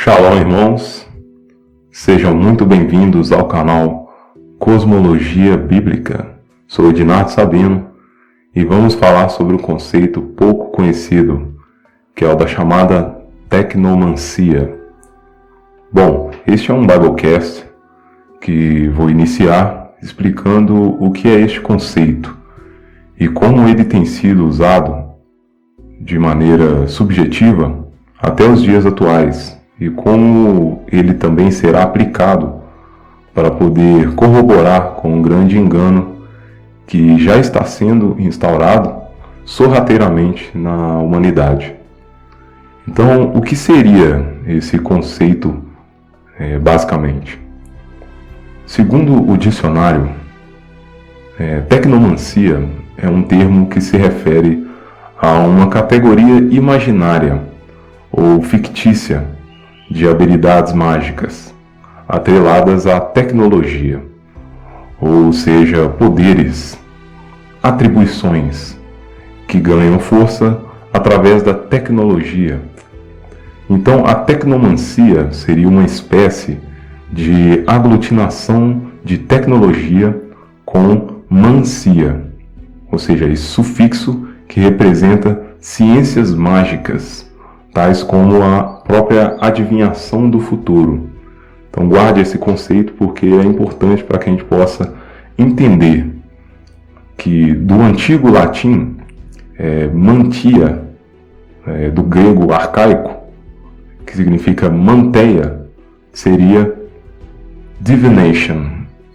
Shalom, irmãos, sejam muito bem-vindos ao canal Cosmologia Bíblica. Sou Ednardo Sabino e vamos falar sobre um conceito pouco conhecido, que é o da chamada tecnomancia. Bom, este é um Biblecast que vou iniciar explicando o que é este conceito e como ele tem sido usado de maneira subjetiva até os dias atuais, e como ele também será aplicado para poder corroborar com um grande engano que já está sendo instaurado sorrateiramente na humanidade. Então, o que seria esse conceito, basicamente? Segundo o dicionário, tecnomancia é um termo que se refere a uma categoria imaginária ou fictícia de habilidades mágicas atreladas à tecnologia, ou seja, poderes, atribuições que ganham força através da tecnologia. Então, a tecnomancia seria uma espécie de aglutinação de tecnologia com mancia, ou seja, esse sufixo que representa ciências mágicas, tais como a própria adivinhação do futuro. Então guarde esse conceito porque é importante para que a gente possa entender que do antigo latim, mantia, do grego arcaico, que significa manteia, seria divination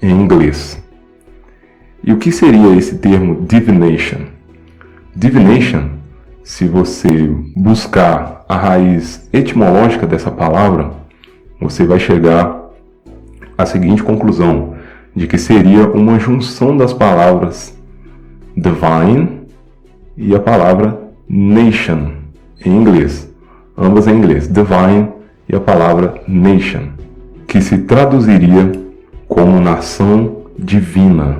em inglês. E o que seria esse termo divination? Divination, se você buscar a raiz etimológica dessa palavra, você vai chegar à seguinte conclusão, de que seria uma junção das palavras divine e a palavra nation, em inglês. Ambas em inglês, divine e a palavra nation, que se traduziria como nação divina.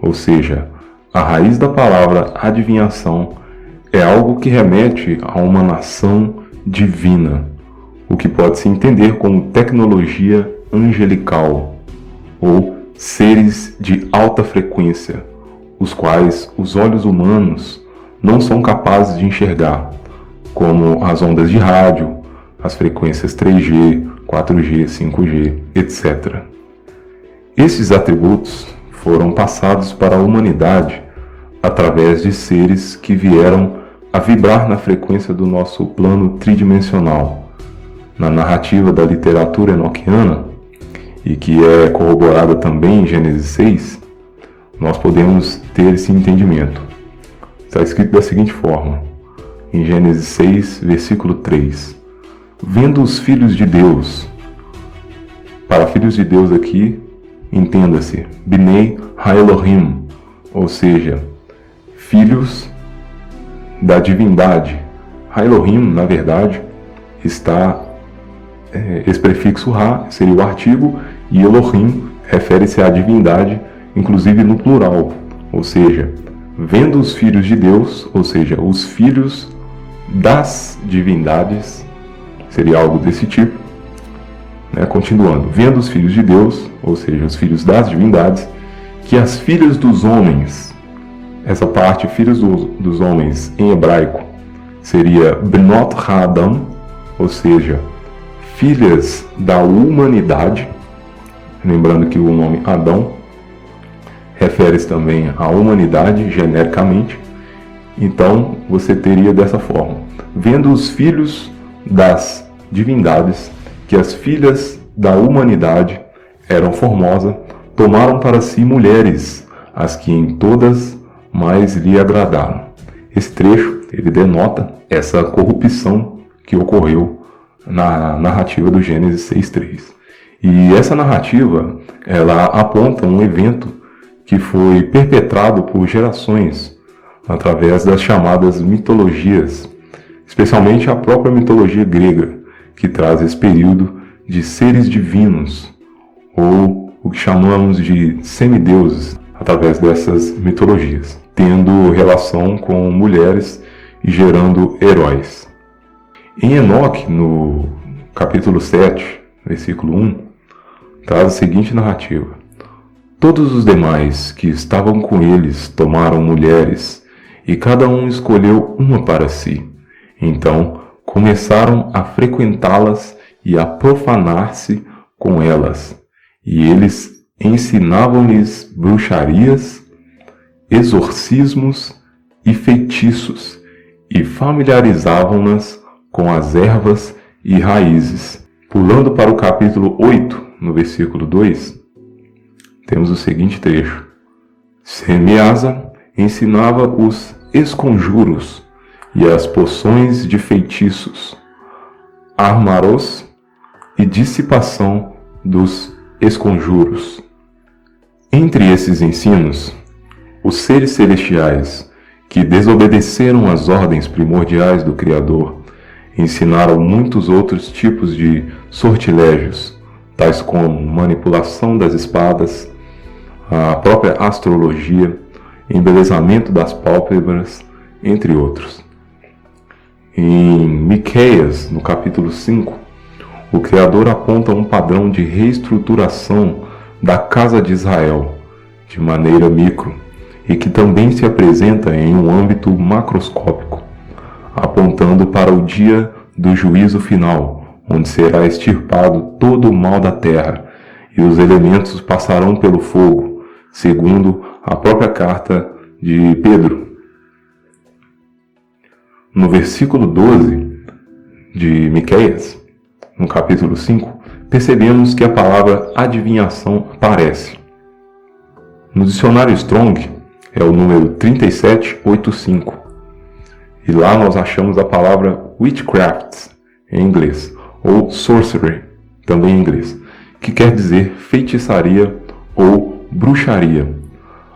Ou seja, a raiz da palavra adivinhação é algo que remete a uma nação divina, o que pode se entender como tecnologia angelical, ou seres de alta frequência, os quais os olhos humanos não são capazes de enxergar, como as ondas de rádio, as frequências 3G, 4G, 5G, etc. Esses atributos foram passados para a humanidade através de seres que vieram a vibrar na frequência do nosso plano tridimensional. Na narrativa da literatura enoquiana, e que é corroborada também em Gênesis 6, nós podemos ter esse entendimento. Está escrito da seguinte forma, em Gênesis 6, versículo 3. Vendo os filhos de Deus, para filhos de Deus aqui, entenda-se, Bnei Ha-Elohim, ou seja, filhos da divindade. Ha-Elohim, na verdade, está esse prefixo Ha seria o artigo e Elohim refere-se à divindade, inclusive no plural, ou seja, vendo os filhos de Deus, ou seja, os filhos das divindades, seria algo desse tipo, continuando, vendo os filhos de Deus, ou seja, os filhos das divindades, que as filhas dos homens, essa parte, filhos dos homens, em hebraico, seria Bnot Ha-Adam, ou seja, filhas da humanidade, lembrando que o nome Adão refere-se também à humanidade, genericamente. Então, você teria dessa forma, vendo os filhos das divindades, que as filhas da humanidade eram formosas, tomaram para si mulheres, as que em todas mais lhe agradaram. Esse trecho, ele denota essa corrupção que ocorreu na narrativa do Gênesis 6.3. E essa narrativa, ela aponta um evento que foi perpetrado por gerações através das chamadas mitologias, especialmente a própria mitologia grega, que traz esse período de seres divinos, ou o que chamamos de semideuses, através dessas mitologias, tendo relação com mulheres e gerando heróis. Em Enoque, no capítulo 7, versículo 1, traz a seguinte narrativa. Todos os demais que estavam com eles tomaram mulheres, e cada um escolheu uma para si. Então começaram a frequentá-las e a profanar-se com elas, e eles ensinavam-lhes bruxarias, exorcismos e feitiços, e familiarizavam-nas com as ervas e raízes. Pulando para o capítulo 8, no versículo 2, temos o seguinte trecho. Semiasa ensinava os esconjuros e as poções de feitiços, armaros e dissipação dos esconjuros. Entre esses ensinos, os seres celestiais, que desobedeceram às ordens primordiais do Criador, ensinaram muitos outros tipos de sortilégios, tais como manipulação das espadas, a própria astrologia, embelezamento das pálpebras, entre outros. Em Miqueias, no capítulo 5, o Criador aponta um padrão de reestruturação da casa de Israel, de maneira micro, e que também se apresenta em um âmbito macroscópico, apontando para o dia do juízo final, onde será extirpado todo o mal da terra, e os elementos passarão pelo fogo, segundo a própria carta de Pedro. No versículo 12 de Miqueias, no capítulo 5, percebemos que a palavra adivinhação aparece. No dicionário Strong, é o número 3785. E lá nós achamos a palavra witchcraft, em inglês, ou sorcery, também em inglês, que quer dizer feitiçaria ou bruxaria,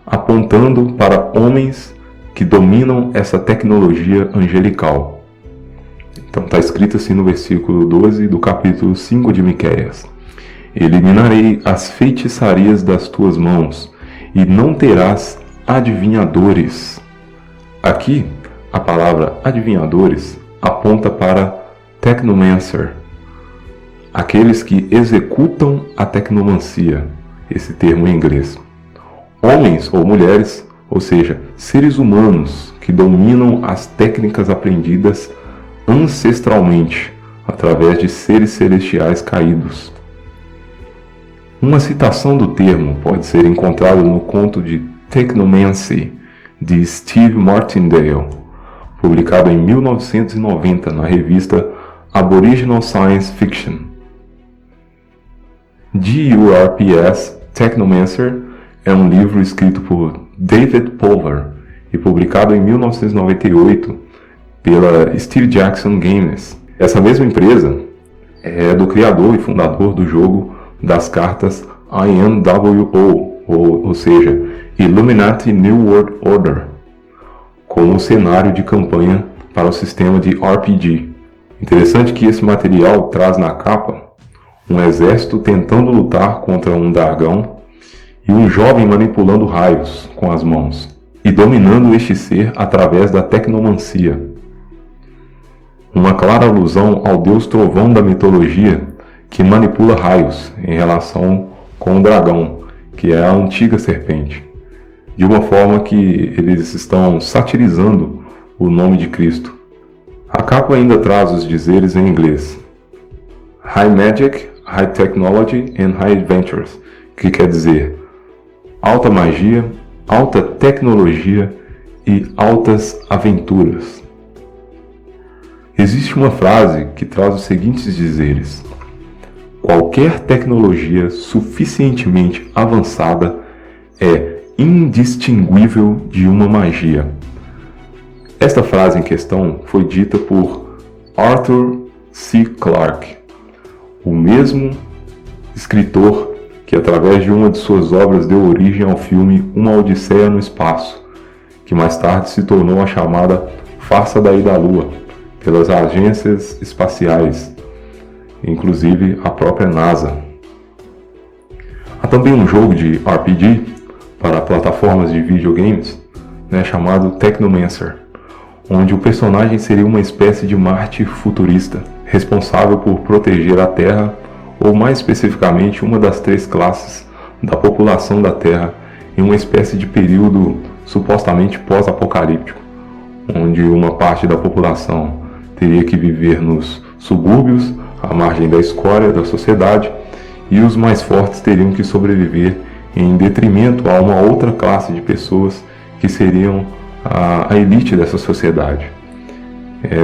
apontando para homens que dominam essa tecnologia angelical. Então está escrito assim no versículo 12 do capítulo 5 de Miqueias. Eliminarei as feitiçarias das tuas mãos, e não terás adivinhadores. Aqui, a palavra adivinhadores aponta para technomancer, aqueles que executam a tecnomancia, esse termo em inglês. Homens ou mulheres, ou seja, seres humanos que dominam as técnicas aprendidas ancestralmente através de seres celestiais caídos. Uma citação do termo pode ser encontrada no conto de Technomancy, de Steve Martindale, publicado em 1990 na revista Aboriginal Science Fiction. GURPS Technomancer é um livro escrito por David Pulver e publicado em 1998 pela Steve Jackson Games. Essa mesma empresa é do criador e fundador do jogo das cartas INWO, ou seja, Illuminati New World Order, como cenário de campanha para o sistema de RPG. Interessante que esse material traz na capa um exército tentando lutar contra um dragão e um jovem manipulando raios com as mãos e dominando este ser através da tecnomancia. Uma clara alusão ao deus trovão da mitologia que manipula raios em relação com o dragão, que é a antiga serpente, de uma forma que eles estão satirizando o nome de Cristo. A capa ainda traz os dizeres em inglês: High Magic, High Technology and High Adventures, que quer dizer alta magia, alta tecnologia e altas aventuras. Existe uma frase que traz os seguintes dizeres: qualquer tecnologia suficientemente avançada é indistinguível de uma magia. Esta frase em questão foi dita por Arthur C. Clarke, o mesmo escritor que através de uma de suas obras deu origem ao filme Uma Odisseia no Espaço, que mais tarde se tornou a chamada Farsa da Ida à Lua, pelas agências espaciais, inclusive a própria NASA. Há também um jogo de RPG para plataformas de videogames, chamado Technomancer, onde o personagem seria uma espécie de Marte futurista, responsável por proteger a Terra, ou mais especificamente uma das 3 classes da população da Terra, em uma espécie de período supostamente pós-apocalíptico, onde uma parte da população teria que viver nos subúrbios, à margem da escória da sociedade, e os mais fortes teriam que sobreviver em detrimento a uma outra classe de pessoas que seriam a elite dessa sociedade.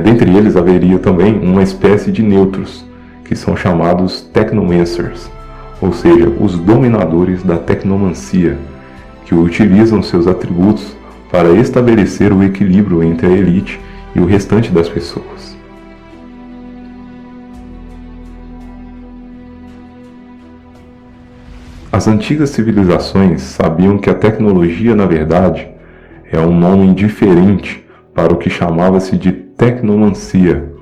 Dentre eles haveria também uma espécie de neutros, que são chamados Technomancers, ou seja, os dominadores da tecnomancia, que utilizam seus atributos para estabelecer o equilíbrio entre a elite e o restante das pessoas. As antigas civilizações sabiam que a tecnologia, na verdade, é um nome diferente para o que chamava-se de tecnomancia,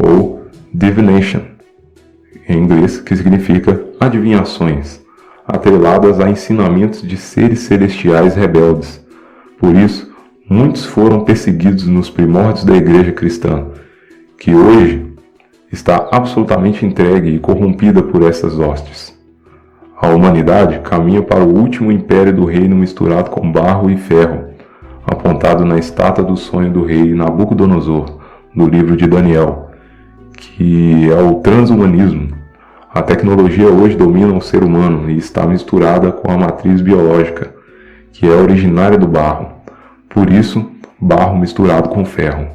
ou divination, em inglês, que significa adivinhações, atreladas a ensinamentos de seres celestiais rebeldes. Por isso, muitos foram perseguidos nos primórdios da Igreja cristã, que hoje está absolutamente entregue e corrompida por essas hostes. A humanidade caminha para o último império do reino misturado com barro e ferro, apontado na estátua do sonho do rei Nabucodonosor, do livro de Daniel, que é o transhumanismo. A tecnologia hoje domina o ser humano e está misturada com a matriz biológica, que é originária do barro. Por isso, barro misturado com ferro.